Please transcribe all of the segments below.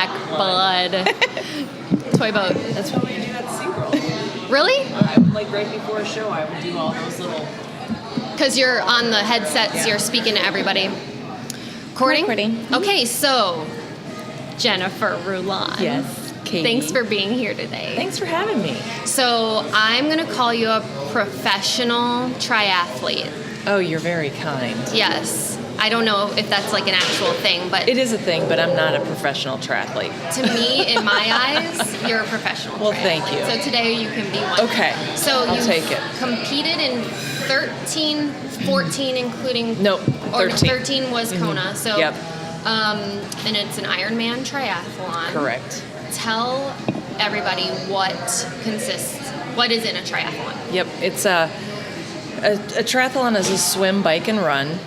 back, bud. Toy boat. That's what we do at SeaWorld. Really? Like right before a show, I would do all those little... Because you're on the headsets, you're speaking to everybody. Recording? Okay, so Jennifer Rulon. Yes, Katie. Thanks for being here today. Thanks for having me. So I'm going to call you a professional triathlete. Oh, you're very kind. Yes. I don't know if that's like an actual thing, but... It is a thing, but I'm not a professional triathlete. To me, in my eyes, you're a professional Well, triathlete. thank you. So today you can be one. Okay. So I'll you take it. competed in 13, 14, including... Nope, 13. Or 13 was Kona. So, Yep. And it's an Ironman triathlon. Correct. Tell everybody what is in a triathlon. Yep, it's a triathlon is a swim, bike, and run.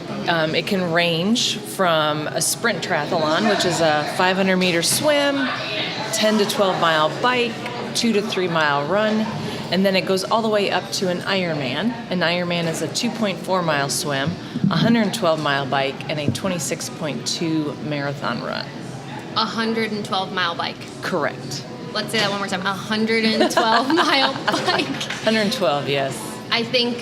It can range from a sprint triathlon, which is a 500-meter swim, 10 to 12-mile bike, 2 to 3-mile run, and then it goes all the way up to an Ironman. An Ironman is a 2.4-mile swim, 112-mile bike, and a 26.2 marathon run. 112-mile bike. Correct. Let's say that one more time. 112-mile bike. 112, yes. I think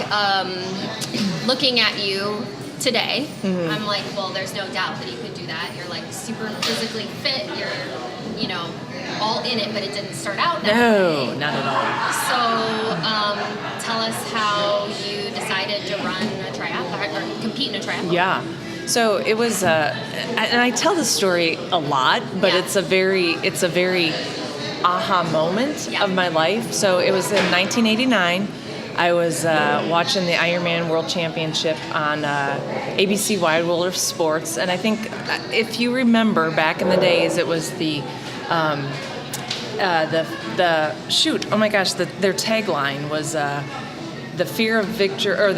looking at you today, I'm like, well, there's no doubt that you could do that. You're like super physically fit. You're, all in it, but it didn't start out that way. No, not at all. So tell us how you decided to run a triathlon or compete in a triathlon. Yeah. So it was, and I tell this story a lot, but Yeah. it's a very aha moment of my life. So it was in 1989. I was watching the Ironman World Championship on ABC Wide World of Sports, and I think if you remember back in the days, it was their tagline was the fear of victory, or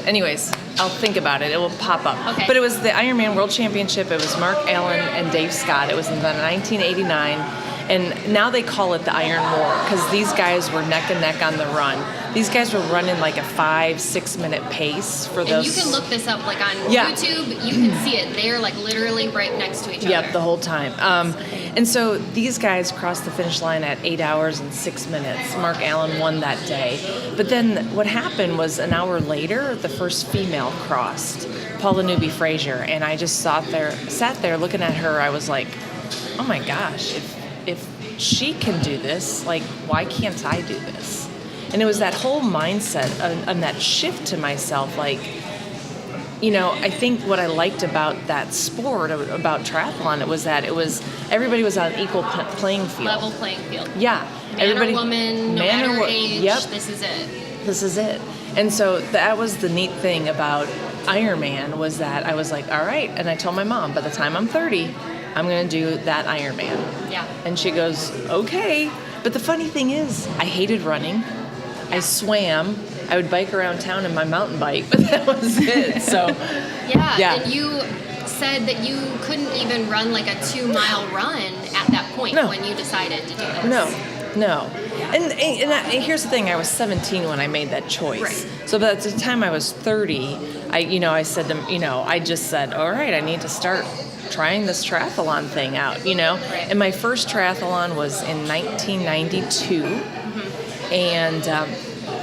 anyways, I'll think about it. It will pop up. Okay. But it was the Ironman World Championship. It was Mark Allen and Dave Scott. It was in 1989. And now they call it the Iron War because these guys were neck and neck on the run. These guys were running like a 5-6 minute pace for those. And you can look this up like on Yeah. YouTube. You can see it. They're like literally right next to each other. Yep, the whole time. And so these guys crossed the finish line at 8 hours and 6 minutes. Mark Allen won that day. But then what happened was an hour later, the first female crossed, Paula Newby-Fraser. And I just sat there looking at her. I was like, oh my gosh, if she can do this, like, why can't I do this? And it was that whole mindset and that shift to myself, like, I think what I liked about that sport, about triathlon, it was that everybody was on an equal playing field. Level playing field. Yeah. Man or woman, no matter age, yep. This is it. This is it. And so that was the neat thing about Ironman, was that I was like, all right. And I told my mom, by the time I'm 30, I'm going to do that Ironman. Yeah. And she goes, okay. But the funny thing is, I hated running. I swam. I would bike around town in my mountain bike, but that was it. So, yeah. And you said that you couldn't even run like a 2-mile run at that point when you decided to do this. No. And here's the thing, I was 17 when I made that choice. Right. So by the time I was 30, I said to, I just said, all right, I need to start trying this triathlon thing out, Right. And my first triathlon was in 1992, and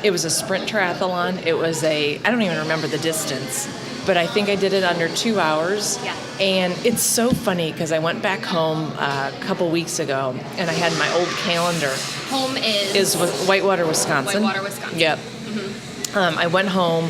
it was a sprint triathlon. It was I don't even remember the distance, but I think I did it under 2 hours. Yeah. And it's so funny because I went back home a couple weeks ago, and I had my old calendar. Home is Whitewater, Wisconsin. Yep. Mm-hmm. I went home,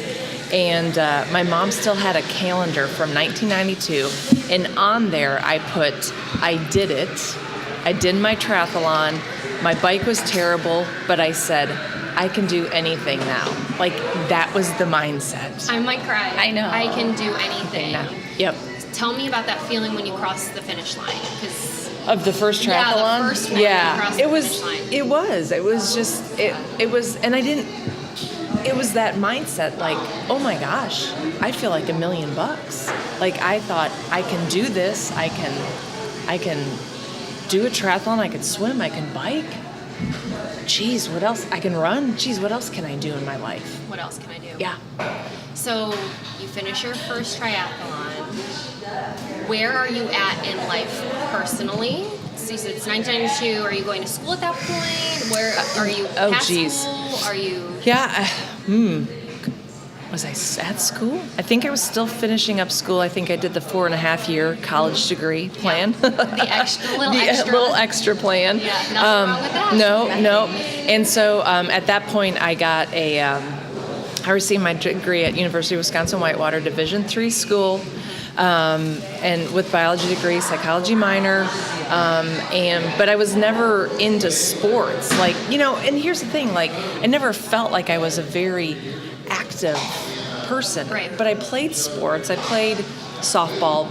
and my mom still had a calendar from 1992, and on there I put, I did it. I did my triathlon. My bike was terrible, but I said, I can do anything now. Like, that was the mindset. I might cry. I know. I can do anything. Now. Yep. Tell me about that feeling when you crossed the finish line. Of the first triathlon? Yeah, the first one when you crossed the finish line. It was, and I didn't, it was that mindset, like, oh my gosh, I feel like $1 million. Like, I thought, I can do this, I can do a triathlon, I can swim, I can bike. geez, what else? I can run. Geez, what else can I do in my life? What else can I do? Yeah. So you finish your first triathlon. Where are you at in life personally? So you said it's 1992. Are you going to school at that point? Where are you past school? Are you... Yeah. Was I at school? I think I was still finishing up school. I think I did the 4.5-year college degree plan. The little extra plan. Yeah, nothing wrong with that. No. And so at that point, I got I received my degree at University of Wisconsin-Whitewater Division III school, and with biology degree, psychology minor, but I was never into sports. Like, and here's the thing, like, I never felt like I was a very active person. Right. But I played sports. I played softball.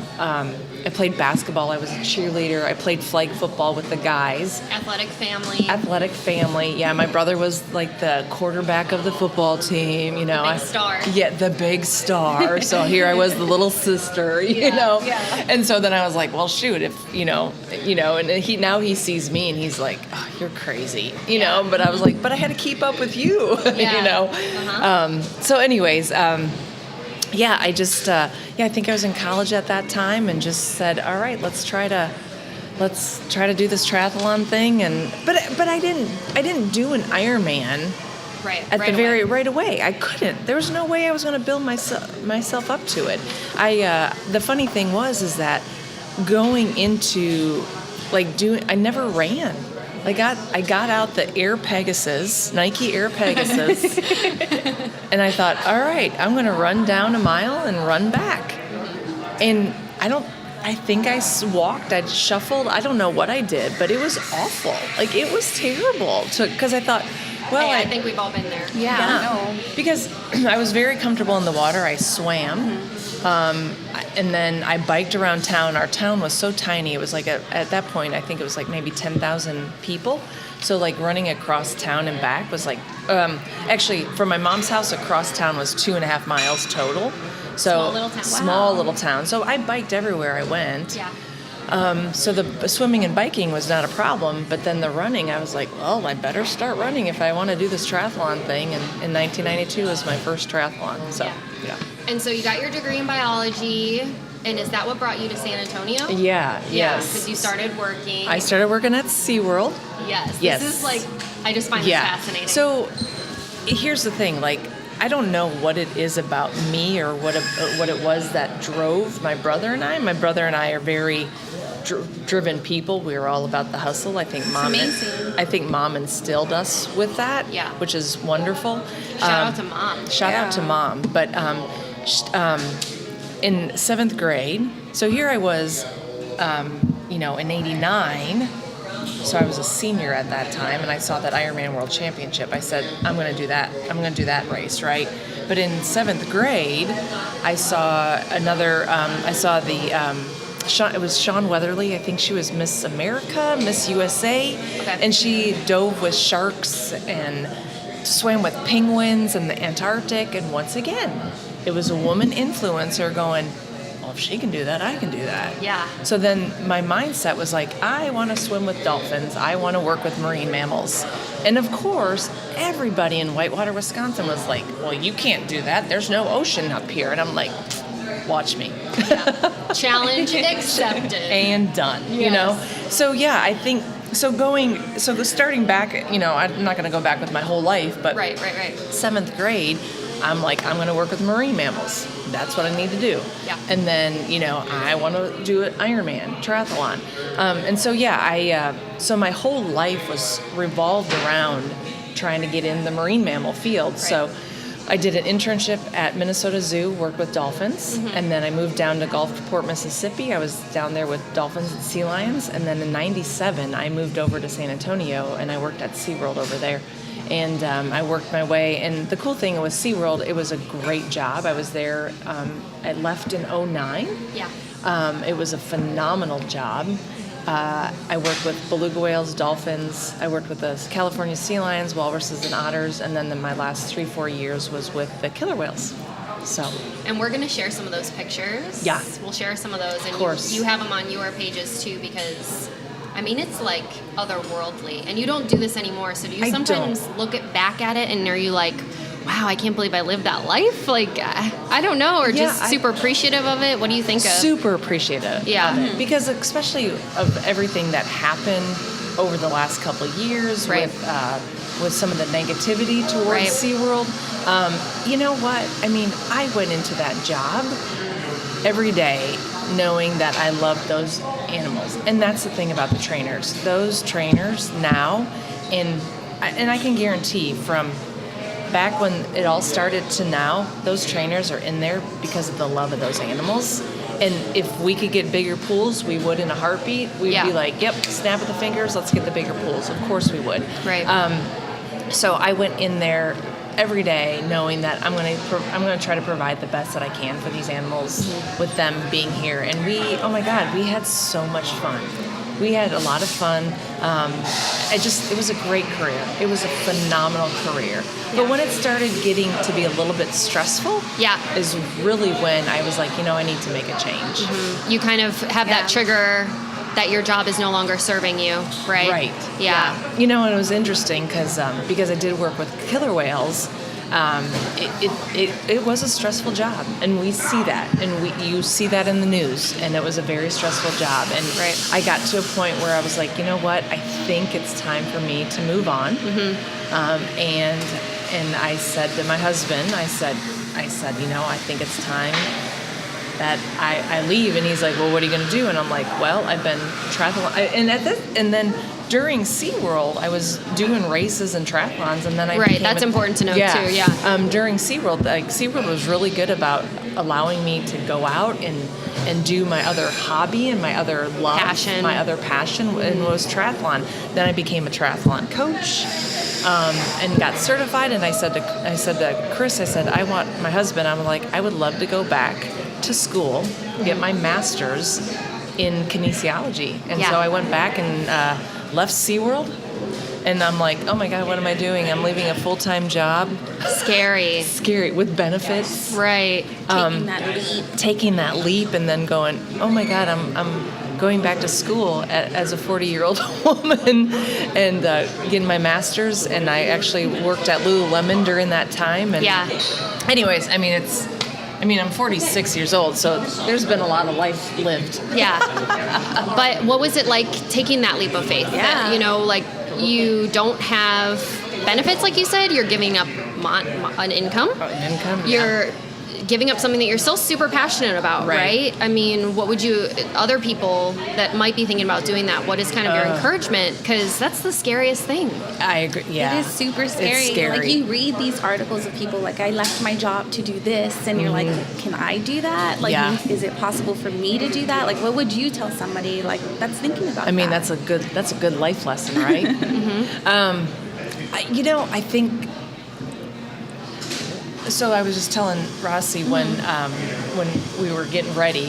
I played basketball. I was a cheerleader. I played flag football with the guys. Athletic family. Yeah, my brother was like the quarterback of the football team. The big star. Yeah, the big star. So here I was, the little sister. Yeah. And so then I was like, well, shoot, if and he sees me and he's like, oh, you're crazy, But I was like, but I had to keep up with you, Yeah. So, anyways. I just, I think I was in college at that time and just said, all right, let's try to do this triathlon thing. But I didn't do an Ironman right away. I couldn't. There was no way I was going to build myself up to it. The funny thing is that going into I never ran. I got out the Nike Air Pegasus, and I thought, all right, I'm going to run down a mile and run back. And I think I walked, I shuffled, I don't know what I did, but it was awful. Like, it was terrible because I thought, well, I think we've all been there. Yeah. Because I was very comfortable in the water. I swam. And then I biked around town. Our town was so tiny. It was like, at that point, I think it was like maybe 10,000 people. So like running across town and back was like, actually from my mom's house across town was 2.5 miles total. So Small little town. So I biked everywhere I went. Yeah. So the swimming and biking was not a problem, but then the running, I was like, well, I better start running if I want to do this triathlon thing. And in 1992 was my first triathlon. So, yeah. And so you got your degree in biology, and is that what brought you to San Antonio? Yeah, yes. Because you started working. I started working at SeaWorld. Yes. Yes. This is I just find this fascinating. So here's the thing, I don't know what it is about me or what it was that drove my brother and I. My brother and I are very driven people. We were all about the hustle. I think mom instilled us with that, which is wonderful. Shout out to mom. Shout out to mom. But in 7th grade, so here I was, in '89. So I was a senior at that time, and I saw that Ironman World Championship. I said, I'm going to do that. I'm going to do that race, right? But in 7th grade, I saw another. It was Shawn Weatherly. I think she was Miss America, Miss USA, and she dove with sharks and swam with penguins in the Antarctic. And once again, it was a woman influencer going, well, if she can do that, I can do that. Yeah. So then my mindset was like, I want to swim with dolphins. I want to work with marine mammals. And of course, everybody in Whitewater, Wisconsin was like, well, you can't do that. There's no ocean up here. And I'm like, watch me. Challenge accepted. And done, So I think, starting back, I'm not going to go back with my whole life, but Right. 7th grade, I'm like, I'm going to work with marine mammals. That's what I need to do. Yeah. And then, I want to do an Ironman triathlon. So my whole life was revolved around trying to get in the marine mammal field. Right. So I did an internship at Minnesota Zoo, worked with dolphins, and then I moved down to Gulfport, Mississippi. I was down there with dolphins and sea lions, and then in '97, I moved over to San Antonio, and I worked at SeaWorld over there. And I worked my way, and the cool thing with SeaWorld, it was a great job. I was there, I left in '09. Yeah. It was a phenomenal job. I worked with beluga whales, dolphins. I worked with the California sea lions, walruses, and otters. And then my last 3-4 years was with the killer whales. So. And we're going to share some of those pictures. Yeah. We'll share some of those. And of course. You have them on your pages too, because I mean, it's like otherworldly. And you don't do this anymore. So do you I sometimes look back at it and are you like, wow, I can't believe I lived that life? Like, I don't know. Or just super appreciative of it? What do you think of? Super appreciative. Yeah. Because especially of everything that happened over the last couple of years with some of the negativity towards SeaWorld. You know what? I mean, I went into that job every day knowing that I loved those animals. And that's the thing about the trainers. Those trainers now, and I can guarantee from back when it all started to now, those trainers are in there because of the love of those animals. And if we could get bigger pools, we would in a heartbeat. We'd be like, yep, snap of the fingers, let's get the bigger pools. Of course we would. Right. So I went in there every day knowing that I'm going to try to provide the best that I can for these animals with them being here. And oh my God, we had so much fun. We had a lot of fun. It was a great career. It was a phenomenal career. But when it started getting to be a little bit stressful, is really when I was like, I need to make a change. You kind of have that trigger that your job is no longer serving you, right? Right. Yeah. And it was interesting because I did work with killer whales. It was a stressful job, and we see that, and you see that in the news, and it was a very stressful job. And I got to a point where I was like, you know what, I think it's time for me to move on. And I said to my husband, I said, I think it's time that I leave. And he's like, well, what are you going to do? And I'm like, well, I've been triathlon, and then during SeaWorld, I was doing races and triathlons, and then that's important to know too. Yeah. During SeaWorld, SeaWorld was really good about allowing me to go out and do my other hobby and my other love, my other passion, and was triathlon. Then I became a triathlon coach. And got certified, and I said to Chris, I want my husband. I'm like, I would love to go back to school, get my master's in kinesiology, and so I went back and left SeaWorld, and I'm like, oh my God, what am I doing? I'm leaving a full-time job. Scary with benefits. Right. Taking that leap, and then going, oh my God, I'm going back to school as a 40-year-old woman and getting my master's, and I actually worked at Lululemon during that time. And anyways, I'm 46 years old, so there's been a lot of life lived. Yeah. But what was it like taking that leap of faith? Yeah. That, you don't have benefits, like you said. You're giving up an income. You're giving up something that you're still super passionate about, right? I mean, what would other people that might be thinking about doing that, what is kind of your encouragement? Because that's the scariest thing. I agree, yeah. It is super scary. It's scary. Like, you read these articles of people like, I left my job to do this, and you're like, can I do that? Like, is it possible for me to do that? Like, what would you tell somebody like that's thinking about that? I mean, that's a good life lesson, right? I think. So I was just telling Rossi when we were getting ready.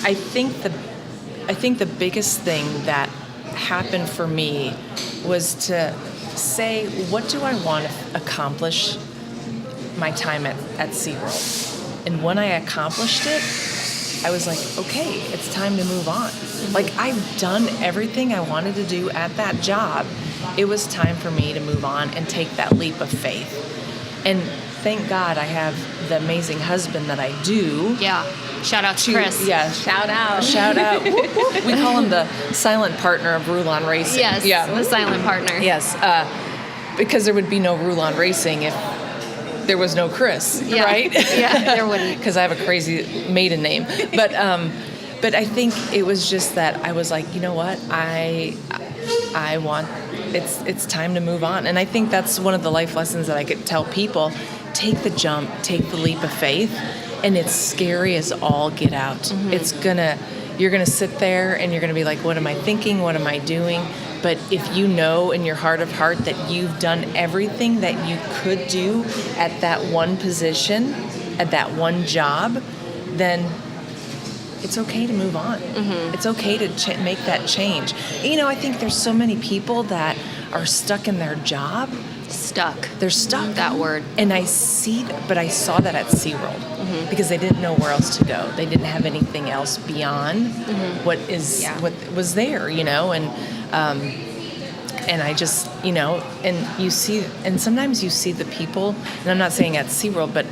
I think the biggest thing that happened for me was to say, what do I want to accomplish my time at SeaWorld? And when I accomplished it, I was like, okay, it's time to move on. Like, I've done everything I wanted to do at that job. It was time for me to move on and take that leap of faith. And thank God I have the amazing husband that I do. Yeah. Shout out to Chris. Yeah. Shout out. We call him the silent partner of Rulon Racing. Yes. Yeah. The silent partner. Yes. Because there would be no Rulon Racing if there was no Chris, right? Yeah, there wouldn't. Because I have a crazy maiden name. But I think it was just that I was like, you know what? I want, it's time to move on. And I think that's one of the life lessons that I could tell people. Take the jump, take the leap of faith, and it's scary as all get out. You're gonna sit there and you're gonna be like, what am I thinking? What am I doing? But if you know in your heart of heart that you've done everything that you could do at that one position, at that one job, then it's okay to move on. It's okay to make that change. I think there's so many people that are stuck in their job Stuck. They're stuck. That word. And I saw that at SeaWorld because they didn't know where else to go. They didn't have anything else beyond what was there, and I just, and sometimes you see the people, and I'm not saying at SeaWorld, but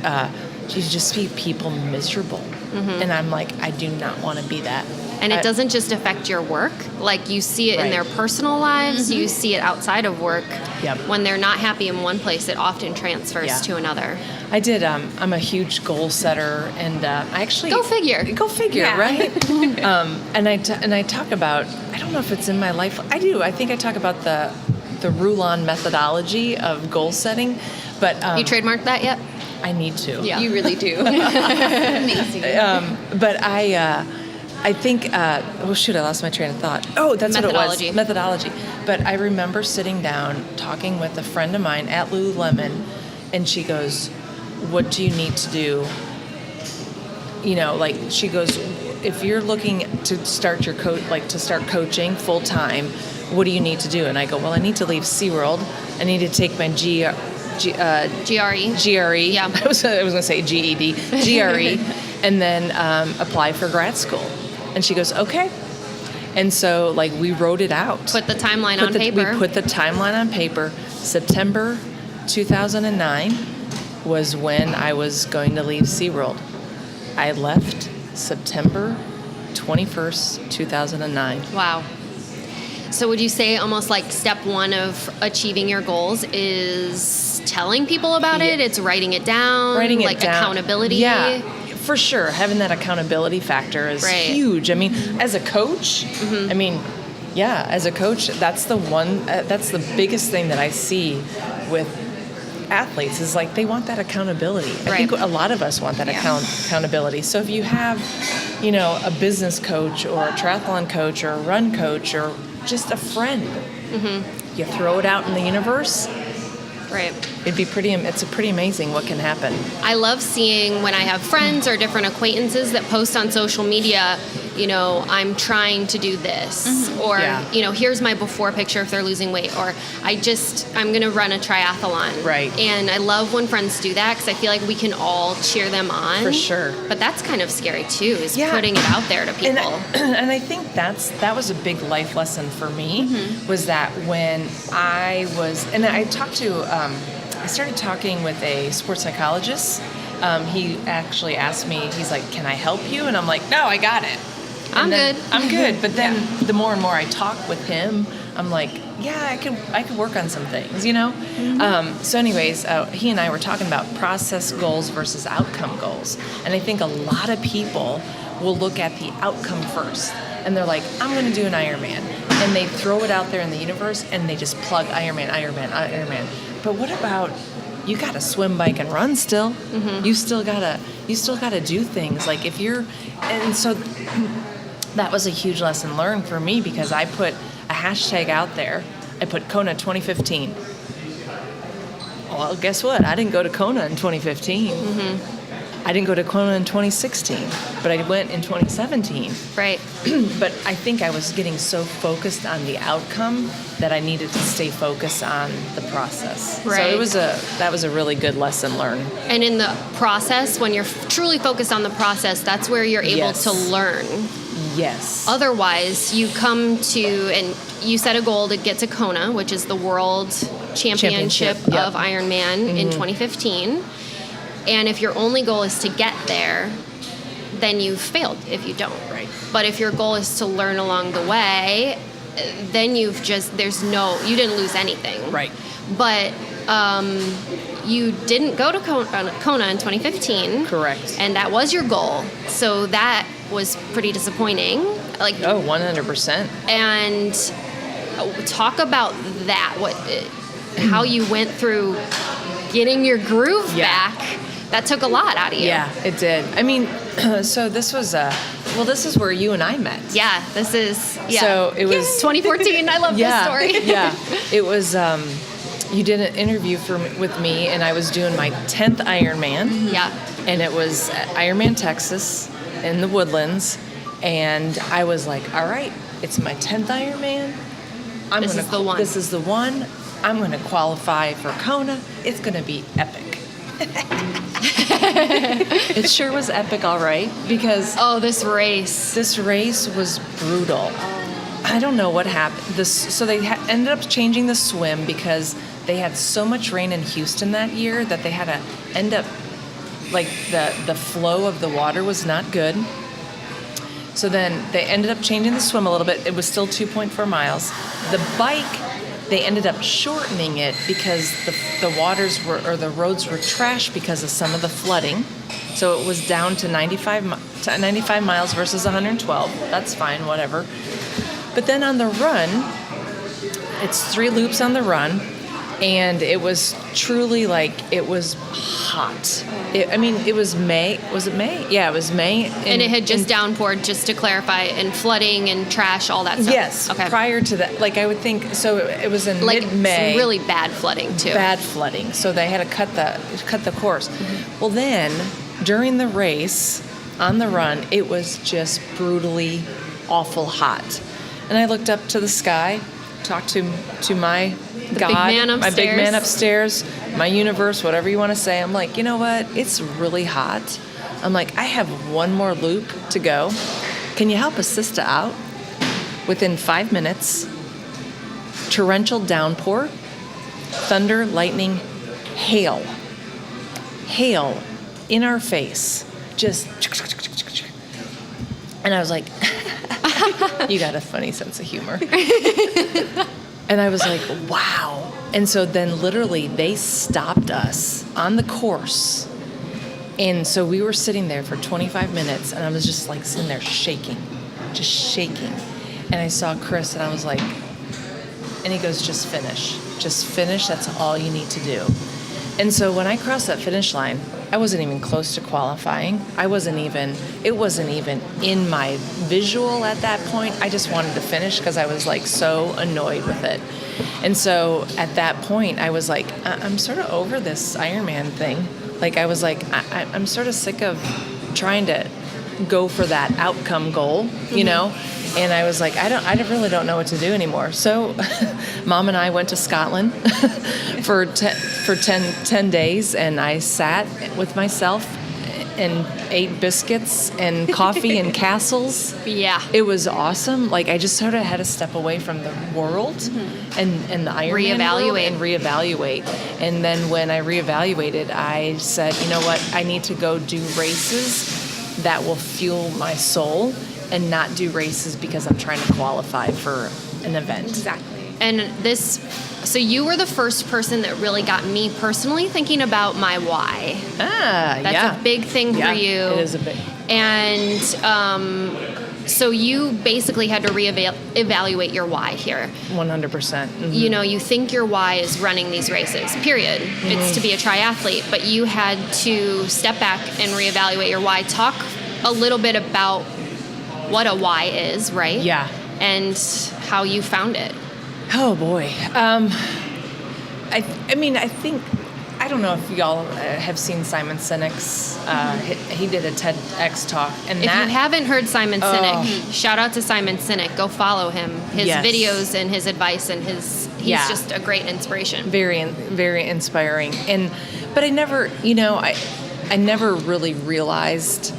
you just see people miserable. And I'm like, I do not want to be that. And it doesn't just affect your work. Like, you see it in their personal lives. You see it outside of work. Yep. When they're not happy in one place, it often transfers to another. I did. I'm a huge goal setter, and I actually Go figure, right? And I talk about. I don't know if it's in my life. I do. I think I talk about the Rulon methodology of goal setting. But you trademarked that yet? I need to. Yeah. You really do. Amazing. But I think, oh shoot, I lost my train of thought. Oh, that's Methodology. what it was. Methodology. But I remember sitting down, talking with a friend of mine at Lululemon, and she goes, what do you need to do? She goes, if you're looking to start to start coaching full time, what do you need to do? And I go, well, I need to leave SeaWorld. I need to take my GRE. Yeah. I was going to say GED. GRE. And then apply for grad school. And she goes, okay. And so, we wrote it out. Put the timeline on paper. We put the timeline on paper. September 2009 was when I was going to leave SeaWorld. I left September 21st, 2009. Wow. So would you say almost like step one of achieving your goals is telling people about it? It's writing it down? Accountability? Yeah, for sure. Having that accountability factor is huge. I mean, as a coach, as a coach, that's the biggest thing that I see with athletes is they want that accountability. I think a lot of us want that accountability. So if you have, a business coach or a triathlon coach or a run coach or just a friend, you throw it out in the universe. Right. It's pretty amazing what can happen. I love seeing when I have friends or different acquaintances that post on social media, I'm trying to do this, or, here's my before picture if they're losing weight, or I'm going to run a triathlon. Right. And I love when friends do that because I feel like we can all cheer them on. For sure. But that's kind of scary too, is putting it out there to people. And I think that was a big life lesson for me, was that when I started talking with a sports psychologist. He actually asked me, he's like, can I help you? And I'm like, no, I got it. I'm good. But then the more and more I talk with him, I'm like, yeah, I can work on some things, So anyways, he and I were talking about process goals versus outcome goals. And I think a lot of people will look at the outcome first. And they're like, I'm going to do an Ironman. And they throw it out there in the universe and they just plug Ironman. But what about, you got to swim, bike, and run still. You still gotta do things. And so that was a huge lesson learned for me because I put a hashtag out there. I put Kona 2015. Well, guess what? I didn't go to Kona in 2015. I didn't go to Kona in 2016, but I went in 2017. Right. But I think I was getting so focused on the outcome that I needed to stay focused on the process. Right. So that was a really good lesson learned. And in the process, when you're truly focused on the process, that's where you're able to learn. Yes. Otherwise, you come to, and you set a goal to get to Kona, which is the world championship of Ironman in 2015. And if your only goal is to get there, then you've failed if you don't. Right. But if your goal is to learn along the way, then you didn't lose anything. Right. But you didn't go to Kona in 2015. Correct. And that was your goal. So that was pretty disappointing. 100%. And talk about that. How you went through getting your groove back. That took a lot out of you. Yeah, it did. I mean, so this was this is where you and I met. Yeah, this is So it was 2014. I love this story. Yeah, it was. You did an interview with me, and I was doing my 10th Ironman. Yeah. And it was at Ironman, Texas, in the Woodlands, and I was like, all right, it's my 10th Ironman. This is the one. This is the one. I'm going to qualify for Kona. It's going to be epic. It sure was epic, all right, because this race was brutal. I don't know what happened. So they ended up changing the swim because they had so much rain in Houston that year that they had to end up, like, the flow of the water was not good. So then they ended up changing the swim a little bit. It was still 2.4 miles. The bike, they ended up shortening it because the roads were trash because of some of the flooding. So it was down to 95 miles versus 112. That's fine, whatever. But then on the run, it's 3 loops on the run, and it was truly it was hot. It was May. Was it May? Yeah, it was May. And it had just downpoured, just to clarify, and flooding and trash, all that stuff. Yes. Okay. Prior to that, I would think, so it was in mid-May. Some really bad flooding too. Bad flooding. So they had to cut the course. Mm-hmm. Well, then during the race, on the run, it was just brutally awful hot. And I looked up to the sky, talked to my God, my big man upstairs, my universe, whatever you want to say. I'm like, you know what? It's really hot. I'm like, I have one more loop to go. Can you help a sister out? Within 5 minutes, torrential downpour, thunder, lightning, hail in our face. Just, and I was like, you got a funny sense of humor. And I was like, wow. And so then literally they stopped us on the course. And so we were sitting there for 25 minutes, and I was just sitting there shaking. And I saw Chris, and I was like, and he goes, just finish. That's all you need to do. And so when I crossed that finish line, I wasn't even close to qualifying. It wasn't even in my visual at that point. I just wanted to finish because I was so annoyed with it. And so at that point, I was like, I'm sort of over this Ironman thing. I was like, I'm sort of sick of trying to go for that outcome goal, you know? And I was like, I really don't know what to do anymore. So Mom and I went to Scotland for 10 days, and I sat with myself and ate biscuits and coffee and castles. Yeah. It was awesome. I just sort of had to step away from the world and the Ironman world and reevaluate. And then when I reevaluated, I said, you know what? I need to go do races that will fuel my soul, and not do races because I'm trying to qualify for an event. Exactly. And so you were the first person that really got me personally thinking about my why. That's a big thing for you. It is a big. And so you basically had to reevaluate your why here. 100%. Mm-hmm. You know, you think your why is running these races, period. Mm-hmm. It's to be a triathlete, but you had to step back and reevaluate your why. Talk a little bit about what a why is, right? Yeah. And how you found it. Oh boy. I think, I don't know if y'all have seen Simon Sinek's, he did a TEDx talk. And if you haven't heard Simon Sinek, shout out to Simon Sinek. Go follow him. His videos and his advice and he's just a great inspiration. Very, very inspiring. But I never, I never really realized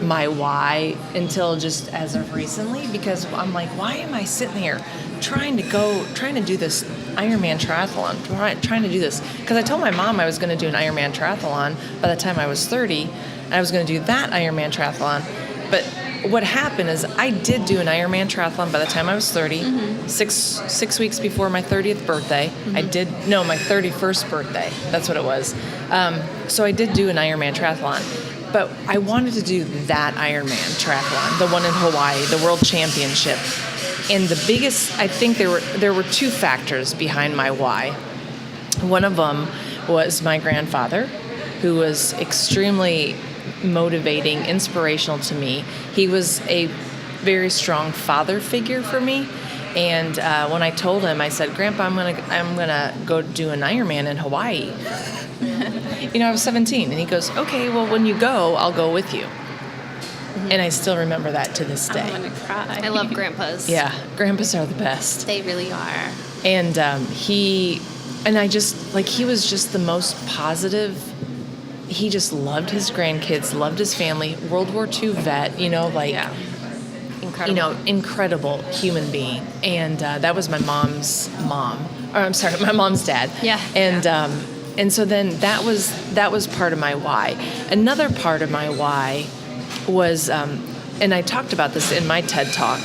my why until just as of recently, because I'm like, why am I sitting here trying to do this Ironman triathlon, trying to do this? Because I told my mom I was going to do an Ironman triathlon by the time I was 30, and I was going to do that Ironman triathlon. But what happened is I did do an Ironman triathlon by the time I was 30, 6 weeks before my 30th birthday. My 31st birthday. That's what it was. So I did do an Ironman triathlon. But I wanted to do that Ironman triathlon, the one in Hawaii, the World Championship. And the biggest, I think there were 2 factors behind my why. One of them was my grandfather, who was extremely motivating, inspirational to me. He was a very strong father figure for me. And when I told him, I said, Grandpa, I'm gonna go do an Ironman in Hawaii. I was 17, and he goes, okay, well, when you go, I'll go with you. And I still remember that to this day. I'm gonna cry. I love grandpas. Yeah, grandpas are the best. They really are. And he and I just, like, he was just the most positive. He just loved his grandkids, loved his family, World War II vet, like, Incredible. Incredible human being. And that was my mom's mom. Or I'm sorry, my mom's dad. Yeah. And so then that was part of my why. Another part of my why was, and I talked about this in my TED Talk,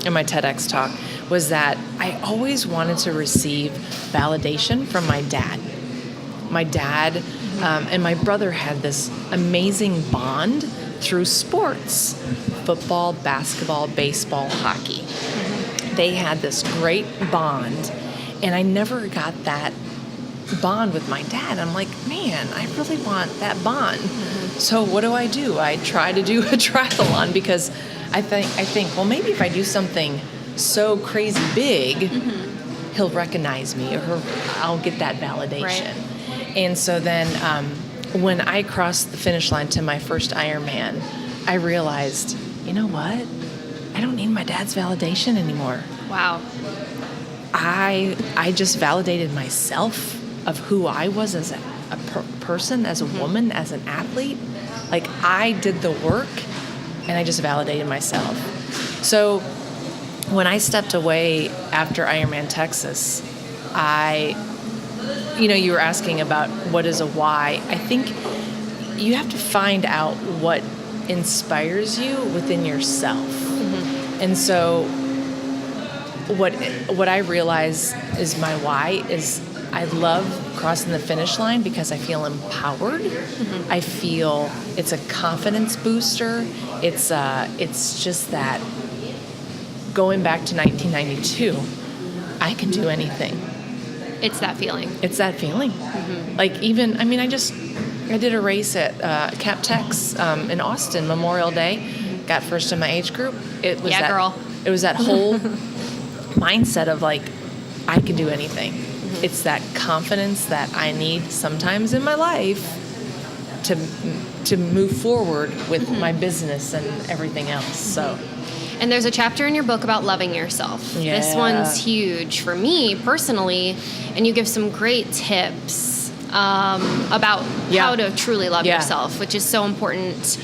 in my TEDx talk, was that I always wanted to receive validation from my dad. My dad and my brother had this amazing bond through sports: football, basketball, baseball, hockey. They had this great bond, and I never got that bond with my dad. I'm like, man, I really want that bond. So what do? I try to do a triathlon because I think, well, maybe if I do something so crazy big, he'll recognize me, or I'll get that validation. Right. And so then when I crossed the finish line to my first Ironman, I realized, you know what? I don't need my dad's validation anymore. Wow. I just validated myself of who I was as a person, as a woman, as an athlete. Like, I did the work, and I just validated myself. So when I stepped away after Ironman Texas, you were asking about what is a why. I think you have to find out what inspires you within yourself. And so what I realize is my why is I love crossing the finish line because I feel empowered. I feel it's a confidence booster. It's just that going back to 1992, I can do anything. It's that feeling. It's that feeling. Like, even, I did a race at Cap Tex in Austin, Memorial Day. Got first in my age group. It was girl. It was that whole mindset of, like, I can do anything. It's that confidence that I need sometimes in my life to move forward with my business and everything else. So. And there's a chapter in your book about loving yourself. Yeah. This one's huge for me personally, and you give some great tips about how to truly love yourself, which is so important.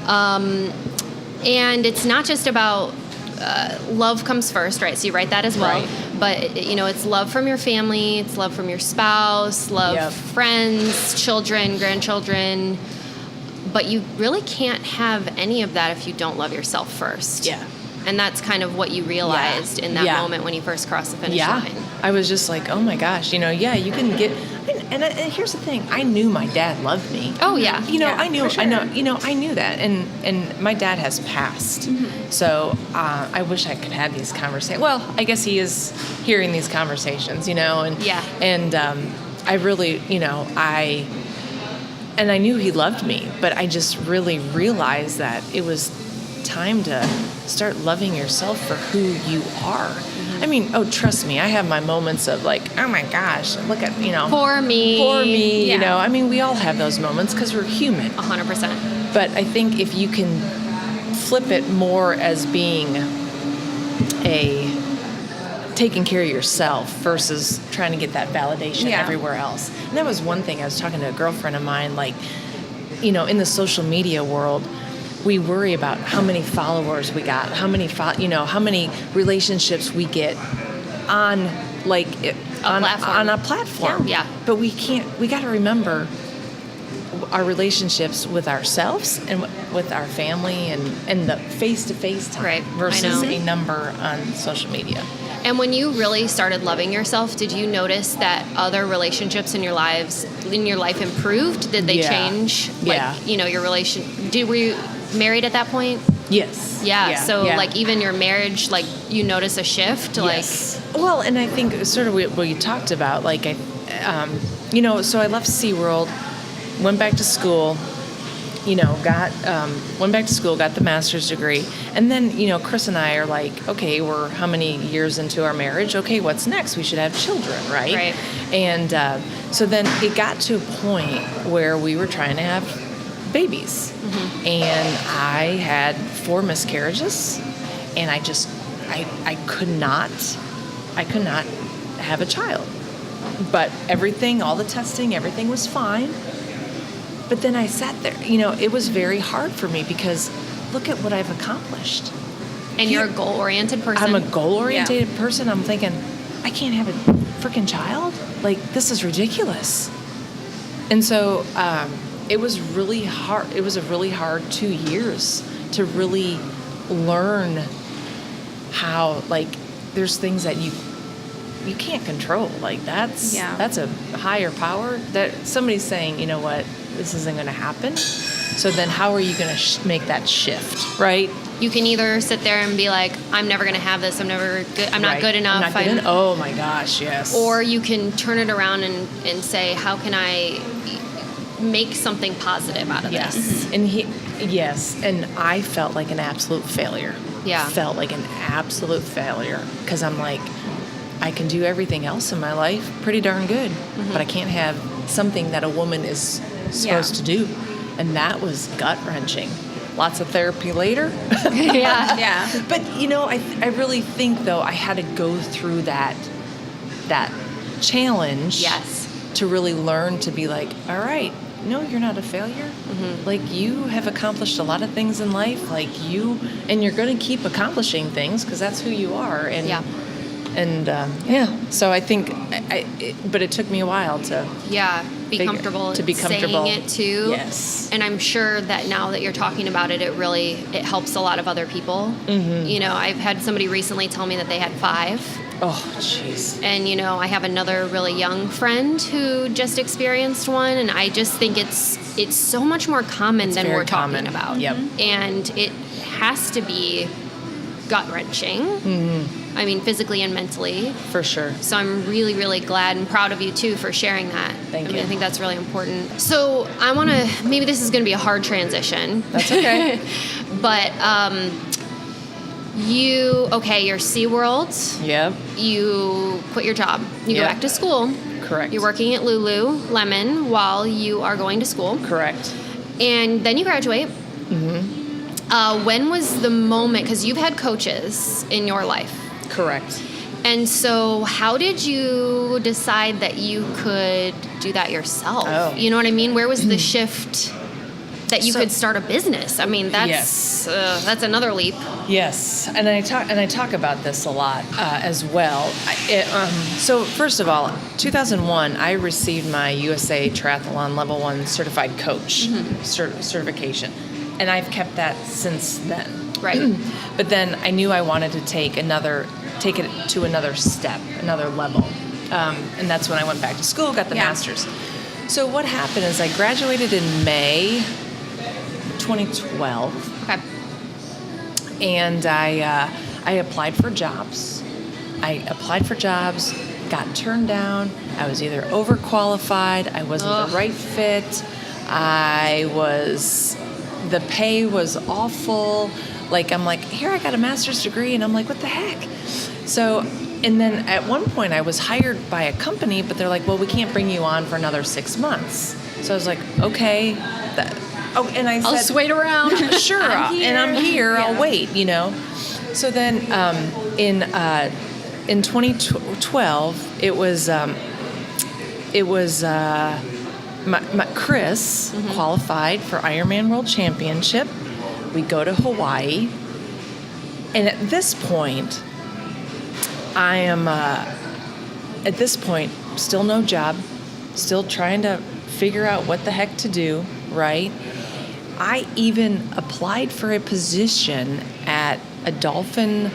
And it's not just about love comes first, right? So you write that as well. Right. But, it's love from your family, it's love from your spouse, love friends, children, grandchildren. But you really can't have any of that if you don't love yourself first. Yeah. And that's kind of what you realized in that moment when you first crossed the finish line. I was just like, oh my gosh, you can get, and here's the thing, I knew my dad loved me. Oh yeah. I knew that, and my dad has passed, so I wish I could have these conversations. Well, I guess he is hearing these conversations, and I really, and I knew he loved me, but I just really realized that it was time to start loving yourself for who you are. Trust me, I have my moments of like, oh my gosh, look at, Poor me. Yeah. We all have those moments because we're human. 100%. But I think if you can flip it more as being taking care of yourself versus trying to get that validation everywhere else. And that was one thing. I was talking to a girlfriend of mine, like, in the social media world, we worry about how many followers we got, how many relationships we get on a platform. Yeah. But we got to remember our relationships with ourselves and with our family and the face-to-face time versus a number on social media. And when you really started loving yourself, did you notice that other relationships in your life improved? Did they change? Your were you married at that point? Yes. Yeah. So like even your marriage, like you notice a shift? Yes. Well, and I think sort of what you talked about, like, so I left SeaWorld, went back to school, got the master's degree. And then, Chris and I are like, okay, we're how many years into our marriage? Okay, what's next? We should have children, right? Right. And so then it got to a point where we were trying to have babies. And I had 4 miscarriages, and I could not have a child. But all the testing, everything was fine. But then I sat there, it was very hard for me because look at what I've accomplished. And you're a goal-oriented person. I'm a goal-oriented person. I'm thinking, I can't have a freaking child? Like, this is ridiculous. And so it was really hard. It was a really hard 2 years to really learn how, like, there's things that you can't control. Like, that's a higher power that somebody's saying, you know what, this isn't going to happen. So then how are you going to make that shift, right? You can either sit there and be like, I'm never going to have this. I'm not good enough. Oh my gosh, yes. Or you can turn it around and say, how can I make something positive out of this? And I felt like an absolute failure. Yeah. Felt like an absolute failure because I'm like, I can do everything else in my life pretty darn good, but I can't have something that a woman is supposed to do. And that was gut-wrenching. Lots of therapy later. Yeah. But, I really think, though, I had to go through that challenge to really learn to be like, all right, no, you're not a failure. Like, you have accomplished a lot of things in life. Like, and you're going to keep accomplishing things because that's who you are. And so I think, but it took me a while to be comfortable saying it too. Yes. And I'm sure that now that you're talking about it, it helps a lot of other people. I've had somebody recently tell me that they had 5. Oh, jeez. And, I have another really young friend who just experienced one, and I just think it's so much more common than we're talking about. Yep. And it has to be gut-wrenching. I mean, physically and mentally. For sure. So I'm really, really glad and proud of you, too, for sharing that. Thank you. I think that's really important. So I want to, maybe this is going to be a hard transition. That's okay. But you're SeaWorld. Yep. You quit your job. You go back to school. Correct. You're working at Lululemon while you are going to school. Correct. And then you graduate. When was the moment, because you've had coaches in your life. Correct. And so how did you decide that you could do that yourself? Oh. You know what I mean? Where was the shift that you could start a business? I mean, that's another leap. Yes, and I talk about this a lot as well. So first of all, 2001, I received my USA Triathlon Level 1 Certified Coach certification, and I've kept that since then. Right. But then I knew I wanted to take it to another step, another level, and that's when I went back to school, got the master's. So what happened is I graduated in May 2012. Okay. And I applied for jobs. Got turned down. I was either overqualified, I wasn't the right fit, the pay was awful. Like, I'm like, here I got a master's degree, and I'm like, what the heck? So, and then at one point I was hired by a company, but they're like, well, we can't bring you on for another 6 months. So I was like, okay. And I said, I'll just wait around. Sure, I'm here. I'll wait, So then in 2012, it was Chris qualified for Ironman World Championship. We go to Hawaii. And at this point, I am, still no job, still trying to figure out what the heck to do, right? I even applied for a position at a dolphin,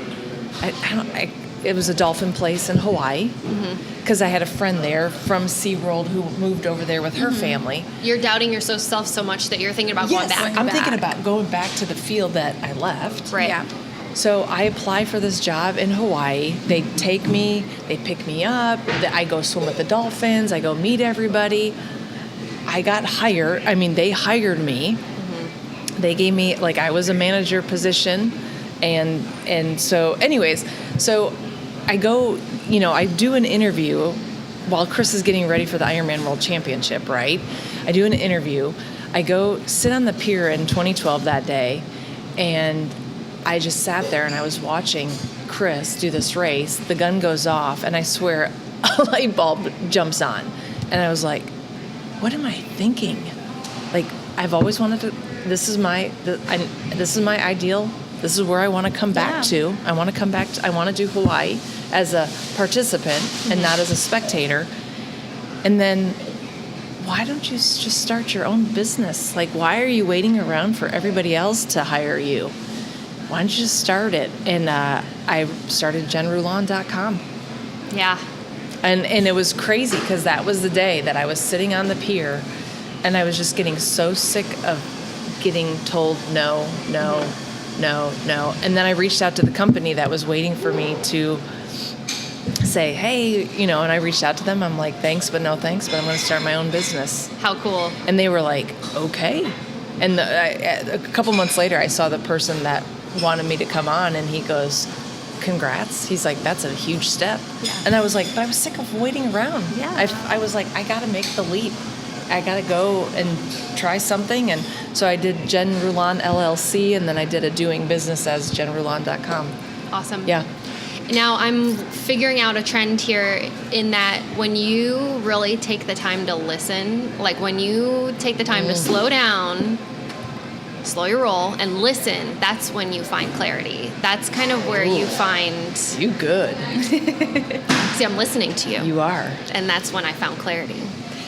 it was a dolphin place in Hawaii, because I had a friend there from SeaWorld who moved over there with her family. You're doubting yourself so much that you're thinking about going back. I'm thinking about going back to the field that I left. Right. Yeah. So I apply for this job in Hawaii. They take me, they pick me up. I go swim with the dolphins. I go meet everybody. I got hired. I mean, they hired me. They gave me, I was a manager position. And so anyways, so I go, I do an interview while Chris is getting ready for the Ironman World Championship, right? I do an interview. I go sit on the pier in 2012 that day, and I just sat there and I was watching Chris do this race. The gun goes off, and I swear a light bulb jumps on. And I was like, what am I thinking? Like, I've always wanted to, this is my ideal. This is where I want to come back to. I want to do Hawaii as a participant and not as a spectator. And then, why don't you just start your own business? Like, why are you waiting around for everybody else to hire you? Why don't you just start it? And I started jenrulon.com. Yeah. And it was crazy because that was the day that I was sitting on the pier and I was just getting so sick of getting told no. And then I reached out to the company that was waiting for me to say, hey, and I reached out to them. I'm like, thanks, but no thanks, but I'm going to start my own business. How cool. And they were like, okay. And a couple months later, I saw the person that wanted me to come on, and he goes, congrats. He's like, that's a huge step. Yeah. And I was like, but I was sick of waiting around. Yeah. I was like, I got to make the leap. I got to go and try something. And so I did Jen Rulon LLC, and then I did a doing business as jenrulon.com. Awesome. Yeah. Now I'm figuring out a trend here in that when you really take the time to listen, like when you take the time to slow down, slow your roll, and listen, that's when you find clarity. That's kind of where you find... You good. See, I'm listening to you. You are. And that's when I found clarity.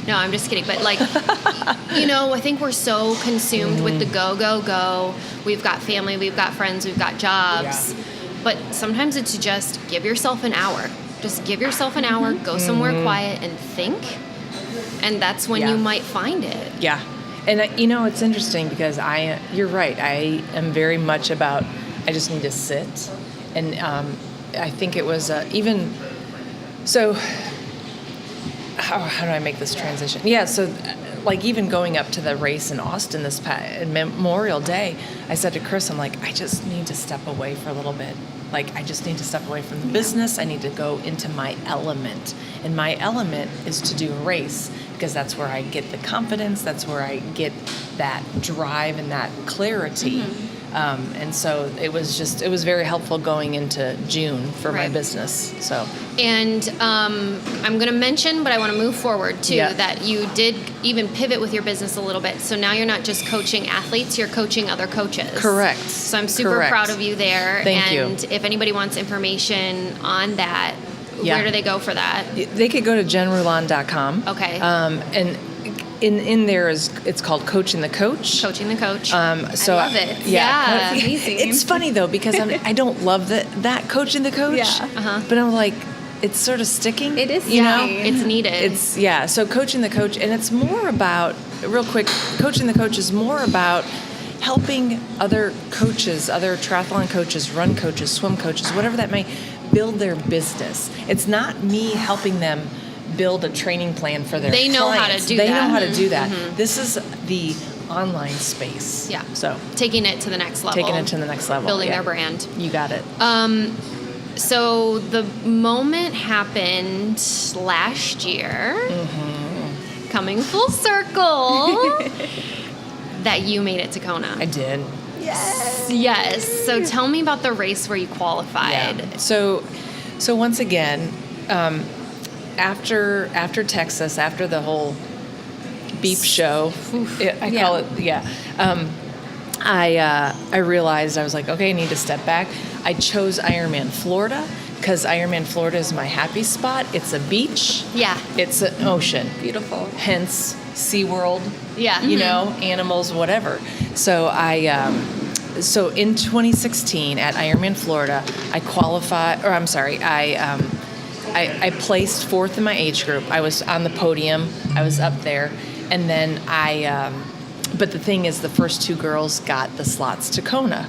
No, I'm just kidding. But like, I think we're so consumed with the go. We've got family, we've got friends, we've got jobs. Yeah. But sometimes it's just give yourself an hour. Just give yourself an hour, go somewhere quiet and think. And that's when you might find it. Yeah. And, it's interesting because you're right. I am very much about, I just need to sit. And I think it was so how do I make this transition? Yeah, so like even going up to the race in Austin this Memorial Day, I said to Chris, I'm like, I just need to step away for a little bit. Like, I just need to step away from the business. I need to go into my element. And my element is to do a race because that's where I get the confidence. That's where I get that drive and that clarity. And so it was very helpful going into June for my business. So. And I'm going to mention, but I want to move forward too, that you did even pivot with your business a little bit. So now you're not just coaching athletes, you're coaching other coaches. Correct. So I'm super proud of you there. Thank you. And if anybody wants information on that, where do they go for that? They could go to jenrulon.com. Okay. And in there it's called Coaching the Coach. Coaching the Coach. So I love it. Yeah. Amazing. It's funny though because I don't love that Coaching the Coach. Yeah. But I'm like, it's sort of sticking. It is. It's needed. So Coaching the Coach, and it's more about, real quick, Coaching the Coach is more about helping other coaches, other triathlon coaches, run coaches, swim coaches, whatever that may, build their business. It's not me helping them build a training plan for their clients. They know how to do that. They know how to do that. This is the online space. Yeah. So taking it to the next level. Building their brand. You got it. So the moment happened last year, coming full circle, that you made it to Kona. I did. Yes. So tell me about the race where you qualified. Yeah. So once again, after Texas, after the whole beep show, I call it, I realized I was like, okay, I need to step back. I chose Ironman Florida because Ironman Florida is my happy spot. It's a beach. Yeah. It's an ocean. Beautiful. Hence SeaWorld. Yeah. Animals, whatever. So so in 2016 at Ironman Florida, I placed fourth in my age group. I was on the podium. I was up there. And then but the thing is, the first two girls got the slots to Kona.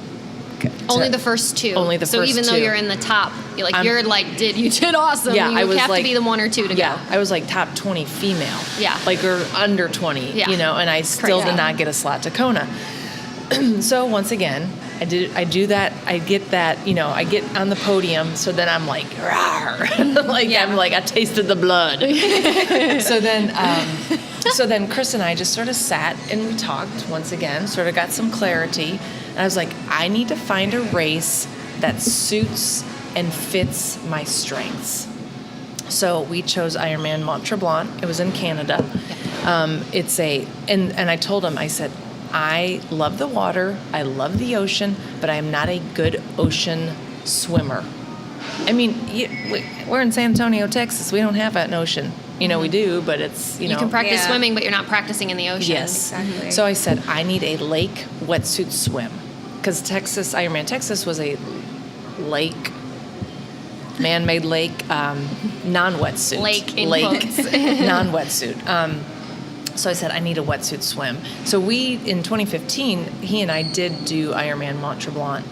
Only the first two. So even though you're in the top, you did awesome. Yeah, you have to be the one or two to go. I was like top 20 female. Yeah. Or under 20, and I still did not get a slot to Kona. So once again, I do that. I get that, I get on the podium. So then I'm like, rawr. I'm like, I tasted the blood. So then Chris and I just sort of sat and we talked once again, sort of got some clarity. And I was like, I need to find a race that suits and fits my strengths. So we chose Ironman Mont Tremblant. It was in Canada. And I told him, I said, I love the water, I love the ocean, but I am not a good ocean swimmer. I mean, we're in San Antonio, Texas. We don't have an ocean. We do, but it's, You can practice swimming, but you're not practicing in the ocean. Yes. Exactly. So I said, I need a lake wetsuit swim. Because Ironman Texas was a lake, man-made lake, non-wetsuit. Lake in quotes. Non-wetsuit. So I said, I need a wetsuit swim. So in 2015, he and I did do Ironman Mont Tremblant.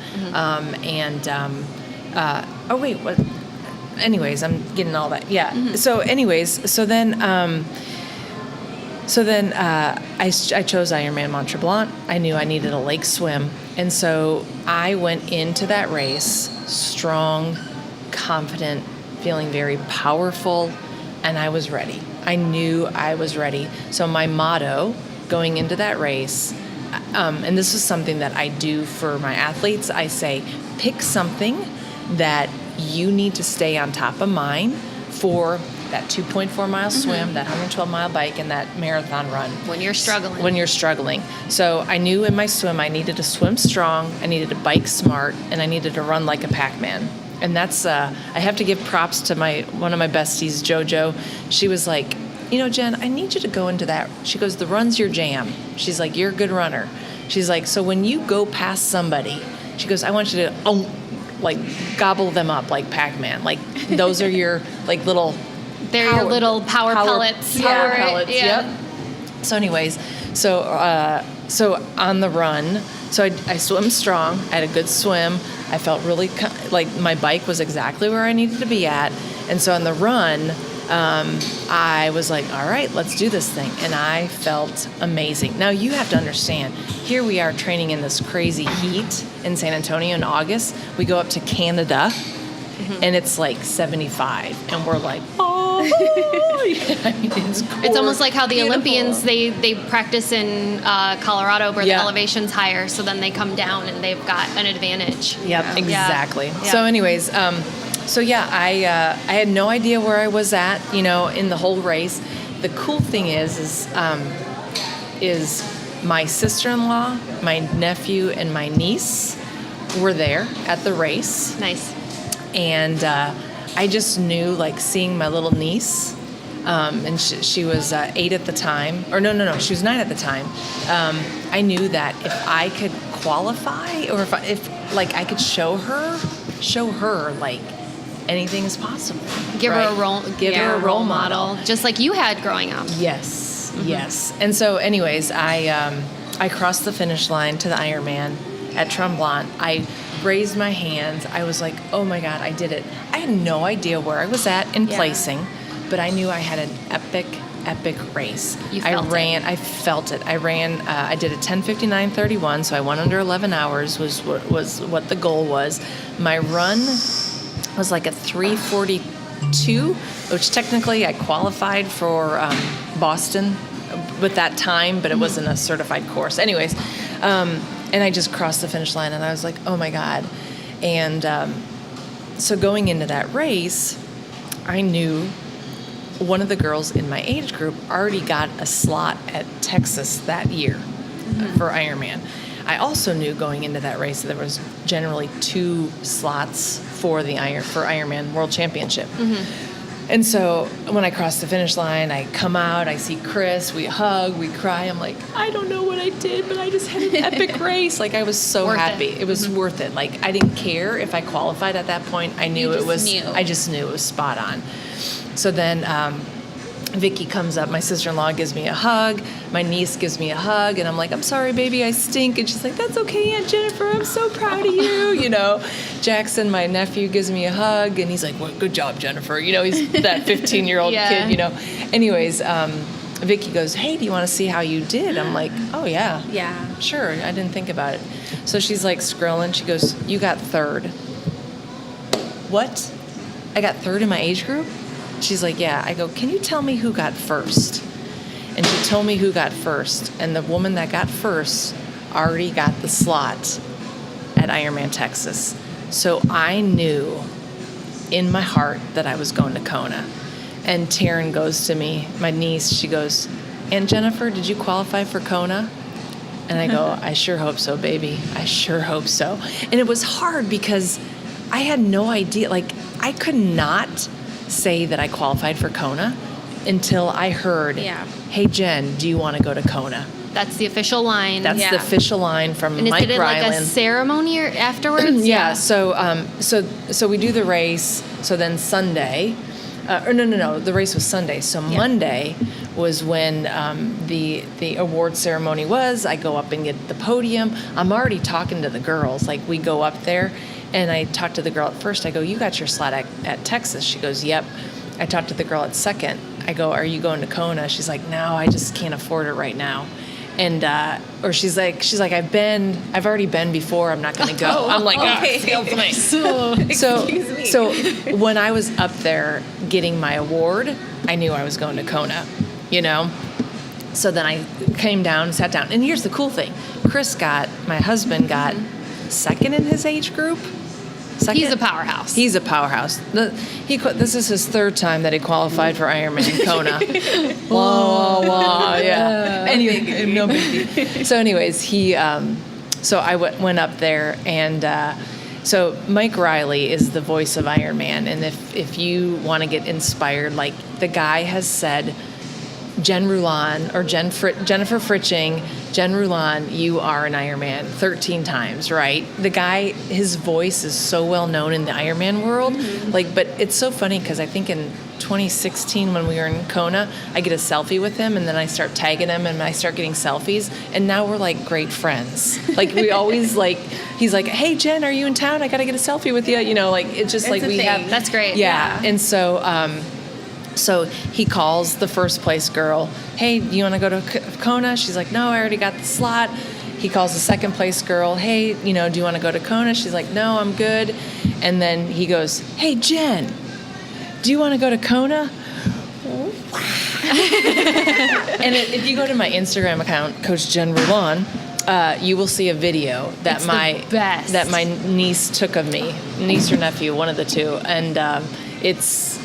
What? Anyways, I'm getting all that. Yeah. Mm-hmm. So then I chose Ironman Mont Tremblant. I knew I needed a lake swim. And so I went into that race strong, confident, feeling very powerful, and I was ready. I knew I was ready. So my motto going into that race, and this is something that I do for my athletes, I say, pick something that you need to stay on top of mind for that 2.4 mile swim, that 112 mile bike, and that marathon run. When you're struggling. So I knew in my swim I needed to swim strong, I needed to bike smart, and I needed to run like a Pac-Man. And that's, I have to give props to one of my besties, JoJo. She was like, Jen, I need you to go into that. She goes, the run's your jam. She's like, you're a good runner. She's like, so when you go past somebody, she goes, I want you to, gobble them up like Pac-Man. Like, those are your, little... They're your little power pellets. Power pellets, Yeah. yep. So anyways, so on the run, so I swim strong. I had a good swim. I felt really, my bike was exactly where I needed to be at. And so on the run, I was like, all right, let's do this thing. And I felt amazing. Now, you have to understand, here we are training in this crazy heat in San Antonio in August. We go up to Canada, and it's 75. And we're like, it's almost like how the Olympians, they practice in Colorado where the elevation's higher, so then they come down and they've got an advantage. Yep, exactly. Yeah. So anyways, I had no idea where I was at, in the whole race. The cool thing is my sister-in-law, my nephew, and my niece were there at the race. Nice. And I just knew, seeing my little niece, and she was 8 at the time, or no, she was 9 at the time. I knew that if I could qualify, or if I could show her, anything is possible. Give her a role model, just like you had growing up. Yes, yes. And so, anyways, I crossed the finish line to the Ironman at Tremblant. I raised my hands. I was like, oh my God, I did it. I had no idea where I was at in placing, but I knew I had an epic race. You felt it. I felt it. I did a 10:59:31, so I went under 11 hours was what the goal was. My run was a 3:42, which technically I qualified for Boston with that time, but it wasn't a certified course. Anyways, and I just crossed the finish line, and I was like, oh my God. And so going into that race, I knew one of the girls in my age group already got a slot at Texas that year for Ironman. I also knew going into that race that there was generally 2 slots for Ironman World Championship. And so when I crossed the finish line, I come out, I see Chris, we hug, we cry. I'm like, I don't know what I did, but I just had an epic race. I was so happy. It was worth it. I didn't care if I qualified at that point. I knew it was. I just knew it was spot on. So then Vicky comes up, my sister-in-law gives me a hug, my niece gives me a hug, and I'm like, I'm sorry, baby, I stink. And she's like, that's okay, Aunt Jennifer, I'm so proud of you, Jackson, my nephew, gives me a hug, and he's like, well, good job, Jennifer. He's that 15-year-old kid, Anyways, Vicky goes, hey, do you want to see how you did? I'm like, oh, yeah. Yeah. Sure, I didn't think about it. So she's scrolling, she goes, you got 3rd. What? I got 3rd in my age group? She's like, yeah. I go, can you tell me who got 1st? And she told me who got 1st. And the woman that got 1st already got the slot at Ironman Texas. So I knew in my heart that I was going to Kona. And Taryn goes to me, my niece, she goes, "Aunt Jennifer, did you qualify for Kona?" And I go, "I sure hope so, baby. I sure hope so." And it was hard because I had no idea. Like, I could not say that I qualified for Kona until I heard, "Hey, Jen, do you want to go to Kona?" That's the official line. That's the official line from Mike Is it like a Ryland. ceremony or afterwards? Yeah. So we do the race. So then Sunday, no, the race was Sunday. So Monday was when the award ceremony was. I go up and get the podium. I'm already talking to the girls. Like, we go up there, and I talk to the girl at first. I go, "You got your slot at Texas?" She goes, "Yep." I talked to the girl at second. I go, "Are you going to Kona?" She's like, "No, I just can't afford it right now." And or she's like, I've already been before. I'm not going to go. I'm like, excuse me. So when I was up there getting my award, I knew I was going to Kona, you know. So then I came down, sat down, and here's the cool thing: my husband got second in his age group. Second? He's a powerhouse. He's a powerhouse. This is his third time that he qualified for Ironman Kona. Whoa, yeah. Anyway, no big deal. So anyways, so I went up there, and so Mike Riley is the voice of Ironman. And if you want to get inspired, like, the guy has said, Jen Rulon, or Jennifer Fritching, Jen Rulon, you are an Ironman 13 times, right? The guy, his voice is so well known in the Ironman world. Like, but it's so funny because I think in 2016 when we were in Kona, I get a selfie with him, and then I start tagging him, and I start getting selfies, and now we're like great friends. Like, we always he's like, "Hey, Jen, are you in town? I got to get a selfie with you." You know, like, it's just like we have. That's great. Yeah. And so, so he calls the first place girl, "Hey, do you want to go to Kona?" She's like, "No, I already got the slot." He calls the second place girl, "Hey, do you want to go to Kona?" She's like, "No, I'm good." And then he goes, "Hey, Jen, do you want to go to Kona?" And if you go to my Instagram account, Coach Jen Rulon, you will see a video that my niece took of me, niece or nephew, one of the two, and it's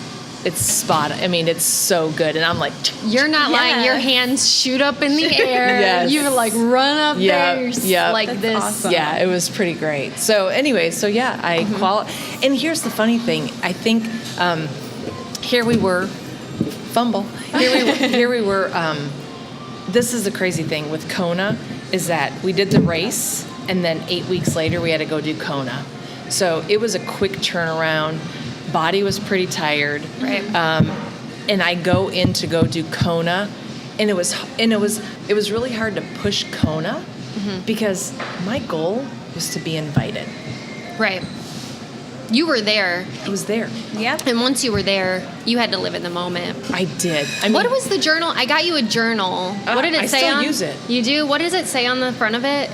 spot. I mean, it's so good, and I'm like, you're not lying. Your hands shoot up in the air. Yes. You like run up there, like That's this. awesome. Yeah, it was pretty great. So anyway, I and here's the funny thing. I think here we were, Here we were. This is the crazy thing with Kona, is that we did the race, and then 8 weeks later we had to go do Kona. So it was a quick turnaround. Body was pretty tired, Right. And I go in to go do Kona, and it was really hard to push Kona because my goal was to be invited. Right. You were there. I was there. Yep. And once you were there, you had to live in the moment. I did. I mean, What was the journal? I got you a journal. What did it I say still on? use it. You do? What does it say on the front of it?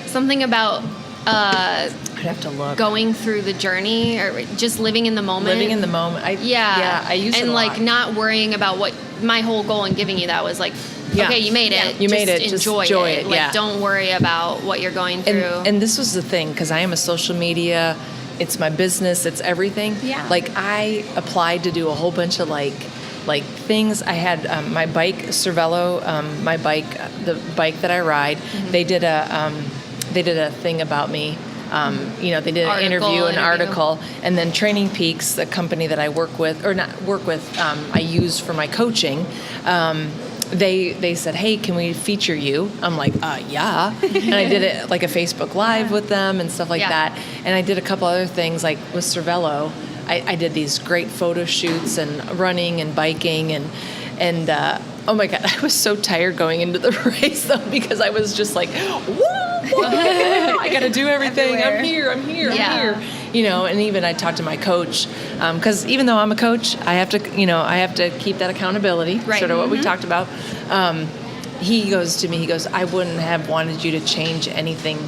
Something about I'd have to look. going through the journey, or just living in the moment. Living in the moment. I use it and a like lot. not worrying about what my whole goal in giving you that was like. Yeah. Okay, you made it. You made it. Just Just enjoy enjoy it. it, Like, yeah. don't worry about what you're going through. And this was the thing, because I am a social media, it's my business, it's everything. Yeah. Like, I applied to do a whole bunch of like things. I had my bike, Cervelo, my bike, the bike that I ride. They did a thing about me. They did an interview, and then Training Peaks, the company that I I use for my coaching. They said, "Hey, can we feature you?" I'm like, yeah. And I did it like a Facebook Live with them and stuff like that. And I did a couple other things, like with Cervelo. I did these great photo shoots and running and biking and oh my God, I was so tired going into the race though, because I was just like, whoa, I got to do everything. Everywhere. I'm here. And even I talked to my coach, because even though I'm a coach, I have to keep that accountability, Right. sort of what we talked about. He goes to me, I wouldn't have wanted you to change anything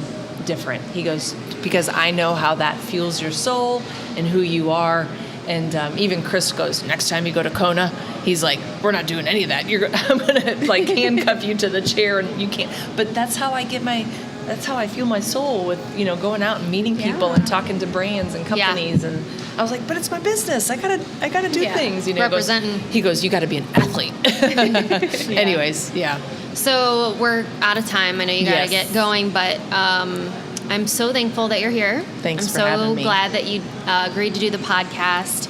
different. He goes, because I know how that fuels your soul and who you are. And even Chris goes, next time you go to Kona, he's like, we're not doing any of that. I'm going to like handcuff you to the chair and you can't. But that's how I get my that's how I fuel my soul with, going out and meeting people Yeah. and talking to brands and companies. And I was like, but it's my business. I gotta do things. Representing. He goes, you got to be an athlete. Anyways, yeah. So we're out of time. I know you got to Yes. get going, but I'm so thankful that you're here. Thanks I'm for having so me. glad that you agreed to do the podcast.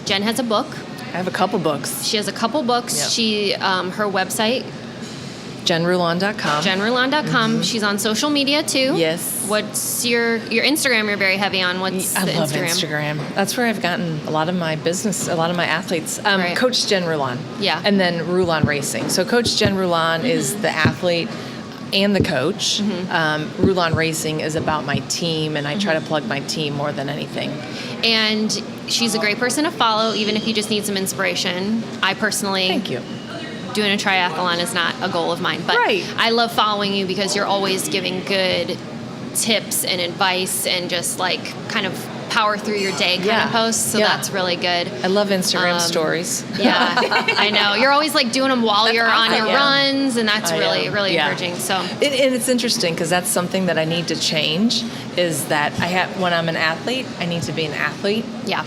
Jen has a book. I have a couple books. She has a couple books. Yep. She her website, JenRulon.com. JenRulon.com. She's on social media too. Yes. What's your Instagram? You're very heavy on. What's I the love Instagram? Instagram. That's where I've gotten a lot of my business, a lot of my athletes. Right. Coach Jen Rulon. Yeah. And then Rulon Racing. So Coach Jen Rulon is the athlete and the coach. Rulon Racing is about my team, and I try to plug my team more than anything. And she's a great person to follow, even if you just need some inspiration. I personally Thank you. doing a triathlon is not a goal of mine, but Right. I love following you because you're always giving good tips and advice and just like kind of power through your day kind of posts. So that's really good. I love Instagram stories. Yeah, I know. You're always like doing them while you're on your runs, and that's I really, am. really Yeah. encouraging. So And it's interesting because that's something that I need to change. Is that when I'm an athlete, I need to be an athlete. yeah,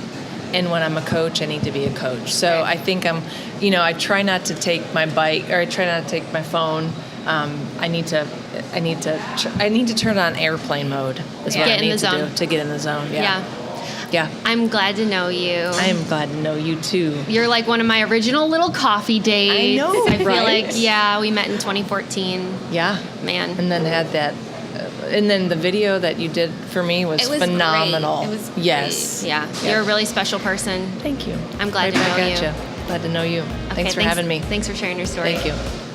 And when I'm a coach, I need to be a coach. So I think I try not to take my bike, or I try not to take my phone. I need to turn on airplane mode. Is what Get I in need the to zone. do to get in the zone. yeah. Yeah. I'm glad to know you. I am glad to know you too. You're like one of my original little coffee dates. I know, I feel right? like, we met in 2014. Yeah. Man. And then had that. And then the video that you did for me was, It was phenomenal. great. It was yes. Yeah, you're a really special person. Thank you. I'm glad Right to know back at you. ya. Glad to know you. Thanks for having me. Thanks for sharing your story. Thank you.